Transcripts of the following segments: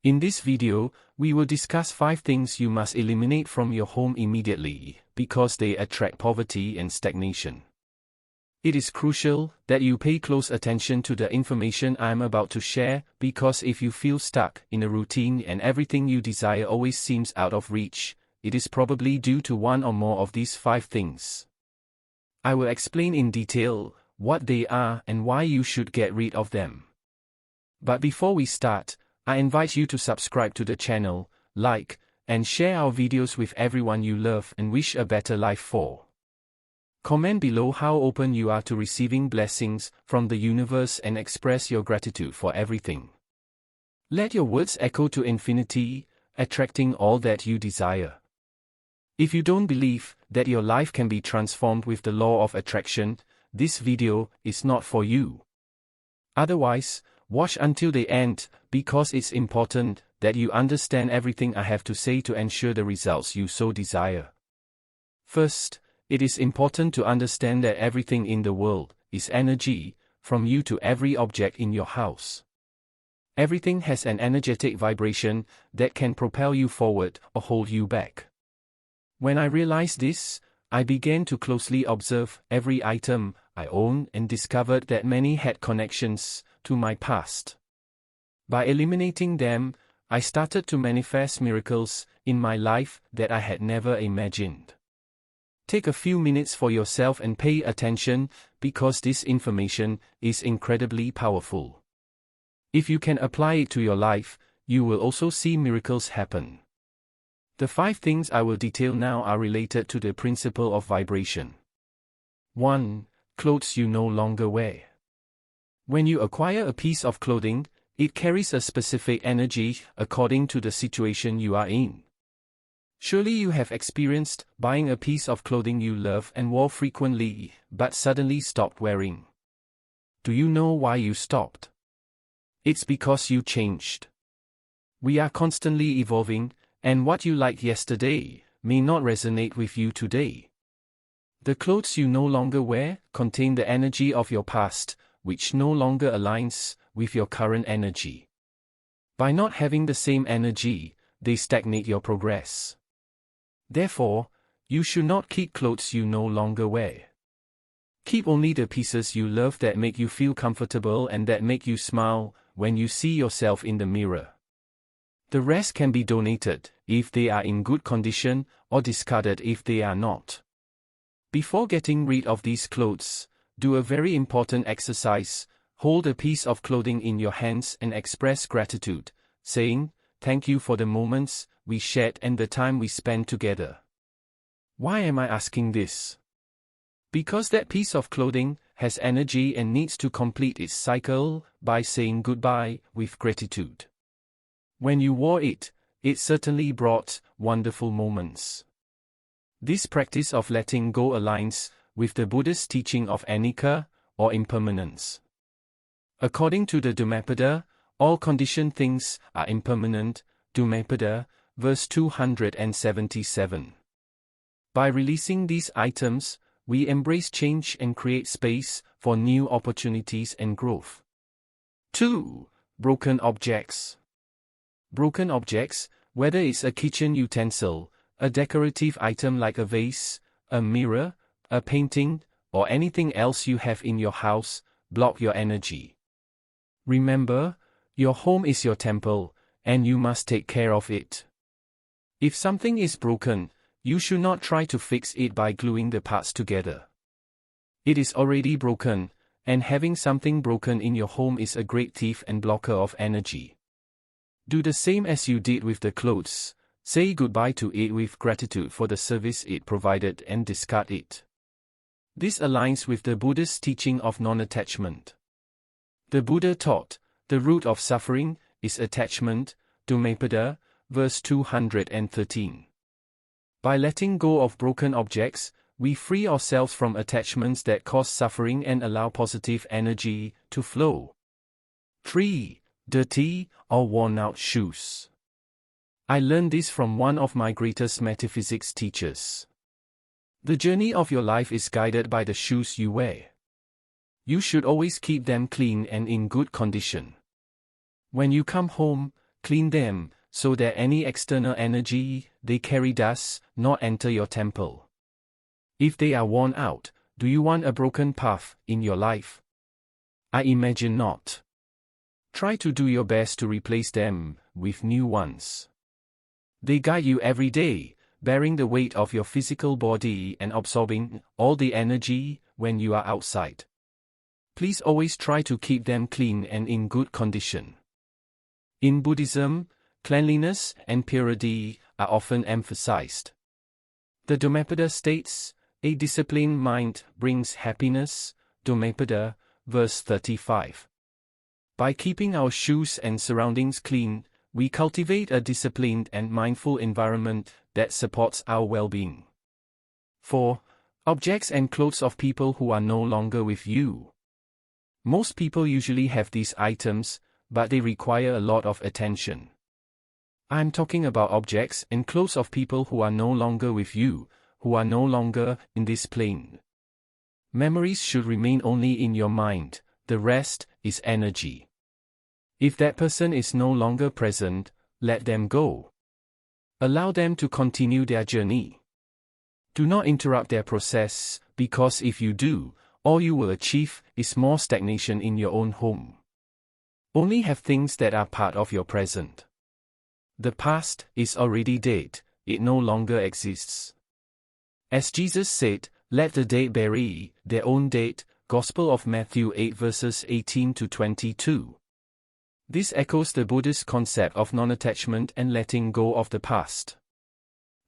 In this video, we will discuss 5 things you must eliminate from your home immediately, because they attract poverty and stagnation. It is crucial that you pay close attention to the information I am about to share, because if you feel stuck in a routine and everything you desire always seems out of reach, it is probably due to one or more of these 5 things. I will explain in detail what they are and why you should get rid of them. But before we start, I invite you to subscribe to the channel, like, and share our videos with everyone you love and wish a better life for. Comment below how open you are to receiving blessings from the universe and express your gratitude for everything. Let your words echo to infinity, attracting all that you desire. If you don't believe that your life can be transformed with the law of attraction, this video is not for you. Otherwise, watch until the end, because it's important that you understand everything I have to say to ensure the results you so desire. First, it is important to understand that everything in the world is energy, from you to every object in your house. Everything has an energetic vibration that can propel you forward or hold you back. When I realized this, I began to closely observe every item I own and discovered that many had connections to my past. By eliminating them, I started to manifest miracles in my life that I had never imagined. Take a few minutes for yourself and pay attention, because this information is incredibly powerful. If you can apply it to your life, you will also see miracles happen. The 5 things I will detail now are related to the principle of vibration. 1. Clothes you no longer wear. When you acquire a piece of clothing, it carries a specific energy according to the situation you are in. Surely you have experienced buying a piece of clothing you love and wore frequently, but suddenly stopped wearing. Do you know why you stopped? It's because you changed. We are constantly evolving, and what you liked yesterday may not resonate with you today. The clothes you no longer wear contain the energy of your past, which no longer aligns with your current energy. By not having the same energy, they stagnate your progress. Therefore, you should not keep clothes you no longer wear. Keep only the pieces you love that make you feel comfortable and that make you smile when you see yourself in the mirror. The rest can be donated if they are in good condition, or discarded if they are not. Before getting rid of these clothes, do a very important exercise. Hold a piece of clothing in your hands and express gratitude, saying, "Thank you for the moments we shared and the time we spent together." Why am I asking this? Because that piece of clothing has energy and needs to complete its cycle by saying goodbye with gratitude. When you wore it, it certainly brought wonderful moments. This practice of letting go aligns with the Buddhist teaching of anicca, or impermanence. According to the Dhammapada, all conditioned things are impermanent, Dhammapada, verse 277. By releasing these items, we embrace change and create space for new opportunities and growth. 2. Broken objects. Broken objects, whether it's a kitchen utensil, a decorative item like a vase, a mirror, a painting, or anything else you have in your house, block your energy. Remember, your home is your temple, and you must take care of it. If something is broken, you should not try to fix it by gluing the parts together. It is already broken, and having something broken in your home is a great thief and blocker of energy. Do the same as you did with the clothes. Say goodbye to it with gratitude for the service it provided and discard it. This aligns with the Buddhist teaching of non-attachment. The Buddha taught, the root of suffering is attachment, Dhammapada, verse 213. By letting go of broken objects, we free ourselves from attachments that cause suffering and allow positive energy to flow. 3. Dirty or worn-out shoes. I learned this from one of my greatest metaphysics teachers. The journey of your life is guided by the shoes you wear. You should always keep them clean and in good condition. When you come home, Clean them, so that any external energy they carry does not enter your temple. If they are worn out, do you want a broken path in your life? I imagine not. Try to do your best to replace them with new ones. They guide you every day, bearing the weight of your physical body and absorbing all the energy when you are outside. Please always try to keep them clean and in good condition. In Buddhism, cleanliness and purity are often emphasized. The Dhammapada states, "A disciplined mind brings happiness," Dhammapada, verse 35. By keeping our shoes and surroundings clean, we cultivate a disciplined and mindful environment that supports our well-being. 4. Objects and clothes of people who are no longer with you. Most people usually have these items, but they require a lot of attention. I'm talking about objects and clothes of people who are no longer with you, who are no longer in this plane. Memories should remain only in your mind, the rest is energy. If that person is no longer present, let them go. Allow them to continue their journey. Do not interrupt their process, because if you do, all you will achieve is more stagnation in your own home. Only have things that are part of your present. The past is already dead, it no longer exists. As Jesus said, "Let the dead bury their own dead," Gospel of Matthew 8 verses 18 to 22. This echoes the Buddhist concept of non-attachment and letting go of the past.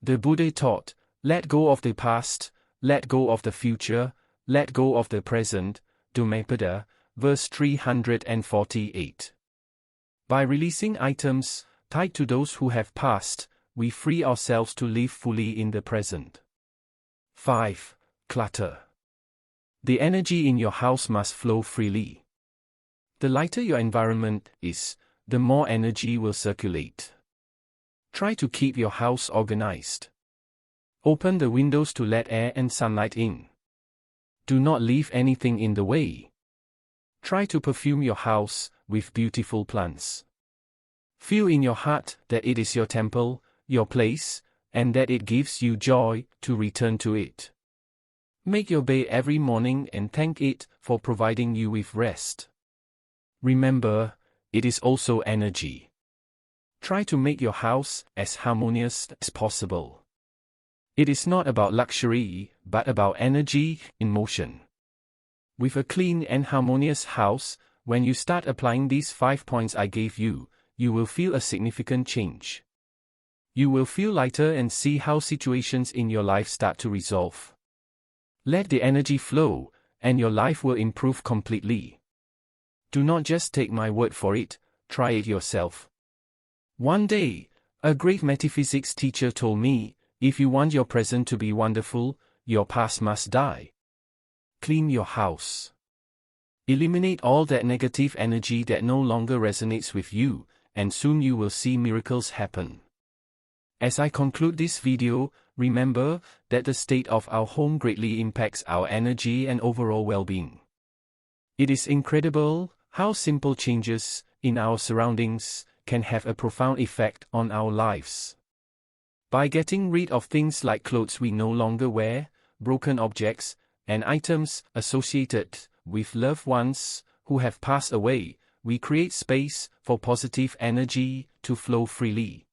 The Buddha taught, "Let go of the past, let go of the future, let go of the present," Dhammapada, verse 348. By releasing items tied to those who have passed, we free ourselves to live fully in the present. 5. Clutter. The energy in your house must flow freely. The lighter your environment is, the more energy will circulate. Try to keep your house organized. Open the windows to let air and sunlight in. Do not leave anything in the way. Try to perfume your house with beautiful plants. Feel in your heart that it is your temple, your place, and that it gives you joy to return to it. Make your bed every morning and thank it for providing you with rest. Remember, it is also energy. Try to make your house as harmonious as possible. It is not about luxury, but about energy in motion. With a clean and harmonious house, when you start applying these 5 points I gave you, you will feel a significant change. You will feel lighter and see how situations in your life start to resolve. Let the energy flow, and your life will improve completely. Do not just take my word for it, try it yourself. One day, a great metaphysics teacher told me, if you want your present to be wonderful, your past must die. Clean your house. Eliminate all that negative energy that no longer resonates with you, and soon you will see miracles happen. As I conclude this video, remember that the state of our home greatly impacts our energy and overall well-being. It is incredible how simple changes in our surroundings can have a profound effect on our lives. By getting rid of things like clothes we no longer wear, broken objects, and items associated with loved ones who have passed away, we create space for positive energy to flow freely.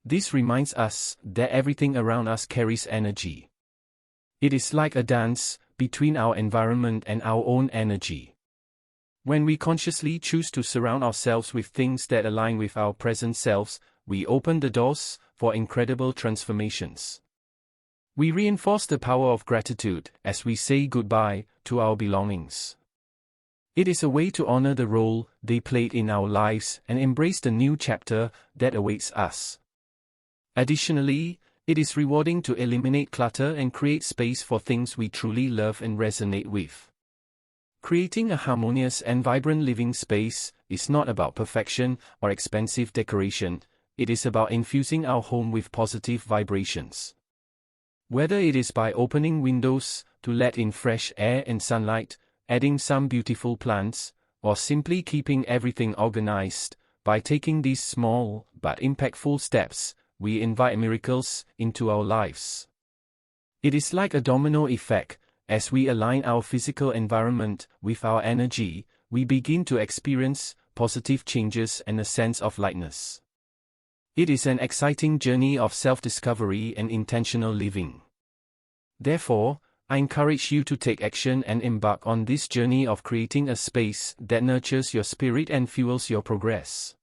This reminds us that everything around us carries energy. It is like a dance between our environment and our own energy. When we consciously choose to surround ourselves with things that align with our present selves, we open the doors for incredible transformations. We reinforce the power of gratitude as we say goodbye to our belongings. It is a way to honor the role they played in our lives and embrace the new chapter that awaits us. Additionally, it is rewarding to eliminate clutter and create space for things we truly love and resonate with. Creating a harmonious and vibrant living space is not about perfection or expensive decoration, it is about infusing our home with positive vibrations. Whether it is by opening windows to let in fresh air and sunlight, adding some beautiful plants, or simply keeping everything organized, By taking these small, but impactful steps, we invite miracles into our lives. It is like a domino effect. As we align our physical environment with our energy, we begin to experience positive changes and a sense of lightness. It is an exciting journey of self-discovery and intentional living. Therefore, I encourage you to take action and embark on this journey of creating a space that nurtures your spirit and fuels your progress.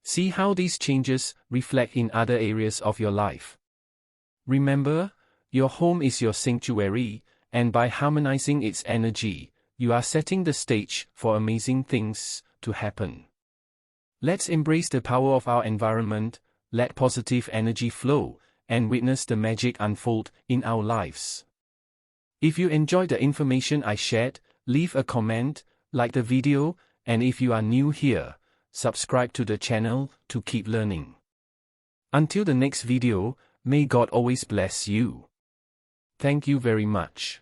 See how these changes reflect in other areas of your life. Remember, your home is your sanctuary, and by harmonizing its energy, you are setting the stage for amazing things to happen. Let's embrace the power of our environment, let positive energy flow, and witness the magic unfold in our lives. If you enjoyed the information I shared, leave a comment, like the video, and if you are new here, subscribe to the channel to keep learning. Until the next video, may God always bless you. Thank you very much.